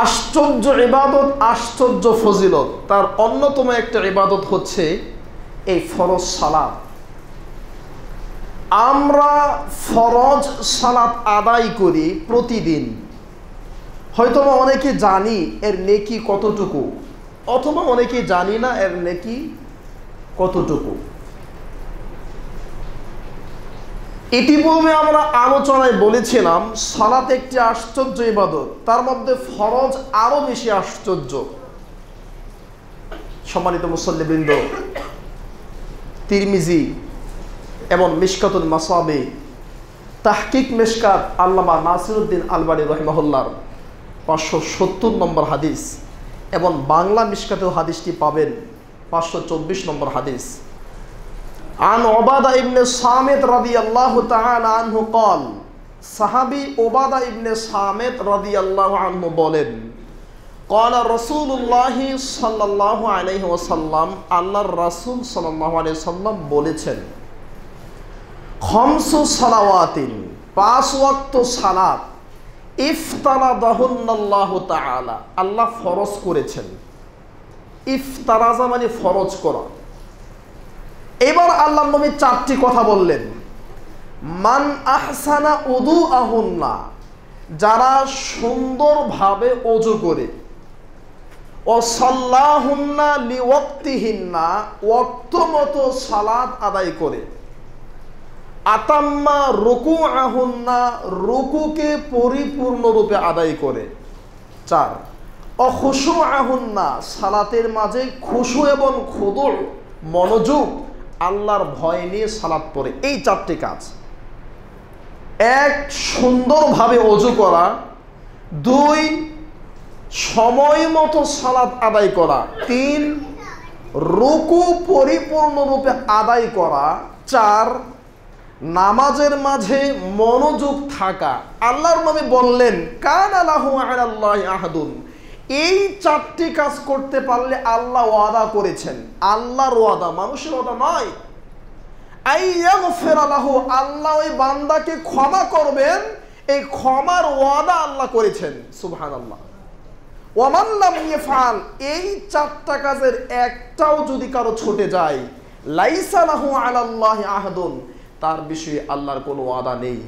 আশ্চর্য ইবাদত, আশ্চর্য ফজিলত, তার অন্যতম একটা ইবাদত হচ্ছে এই ফরজ সালাত। আমরা ফরজ সালাত আদায় করি প্রতিদিন। হয়তো অনেকে জানি এর নেকি কতটুকু, অথবা অনেকে জানি না এর নেকি কতটুকু। ইতিপূর্বে আমরা আলোচনায় বলেছিলাম সালাত একটি আশ্চর্য ইবাদত, তার মধ্যে ফরজ আরো বেশি আশ্চর্য। সম্মানিত মুসল্লিবৃন্দ, তিরমিজি এবং মিশকাতুল মাসাবি, তাহকিক মিশকাত আল্লামা নাসিরউদ্দিন আলবানী রাহিমাহুল্লাহর 570 নম্বর হাদিস, এবং বাংলা মিশকাতেও হাদিসটি পাবেন 524 নম্বর হাদিস। আন ওবাদা ইবনে সামিত রাদিয়াল্লাহু তাআলা আনহু قال, সাহাবী ওবাদা ইবনে সামিত রাদিয়াল্লাহু আনহু বলেন, قال রাসূলুল্লাহ সাল্লাল্লাহু আলাইহি ওয়াসাল্লাম, আল্লাহর রাসূল সাল্লাল্লাহু আলাইহি ওয়াসাল্লাম বলেছেন, খামসু সালাওয়াতিন, 5 ওয়াক্ত সালাত, ইফতারাদাহুল্লাহু তাআলা, আল্লাহ ফরজ করেছেন। ইফতারাজা মানে ফরজ করা। এবার আল্লাহর নবী 4টি কথা বললেন। মান আহসানা উদুআহুন্না, যারা সুন্দরভাবে ওযু করে, ও সাল্লাহুন্না লিওয়াক্তিহিন্না, ওয়াক্ত মতো সালাত আদায় করে, আতাম্মা রুকুআহুন্না, রুকুকে পরিপূর্ণরূপে আদায় করে, 4 অখুশুআহুন্না, সালাতের মাঝে খুশু এবং খুদু, মনোযোগ, আল্লাহর ভয় নিয়ে সালাত পড়ে। এই 4টি কাজ। 1 সুন্দরভাবে ওযু করা, 2 সময় মতো সালাত আদায় করা, 3 রুকু পরিপূর্ণরূপে আদায় করা, 4 নামাজের মাঝে মনোযোগ থাকা। আল্লাহর নবী বললেন, কানা লাহু আলাল্লাহি আহাদুন, এই 4টি কাজ করতে পারলে আল্লাহ ওয়াদা করেছেন। আল্লাহর ওয়াদা, মানুষের ওয়াদা নয়। আইয়াগফিরা লাহু, আল্লাহ ওই বান্দাকে ক্ষমা করবেন, এই ক্ষমার ওয়াদা আল্লাহ করেছেন। সুবহানাল্লাহ। ওয়া মান লাম ইয়াফআল, এই 4টা কাজের একটাও যদি কারো ছুটে যায়, লাইসা লাহু আলাল্লাহি আহাদুন, তার বিষয়ে আল্লাহর কোনো ওয়াদা নেই।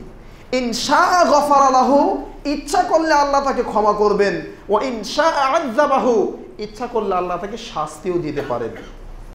ইনশা গফারা লাহু, ইচ্ছা করলে আল্লাহ তাকে ক্ষমা করবেন, ওয়া ইনশা আযাবাহু, ইচ্ছা করলে আল্লাহ তাকে শাস্তিও দিতে পারেন।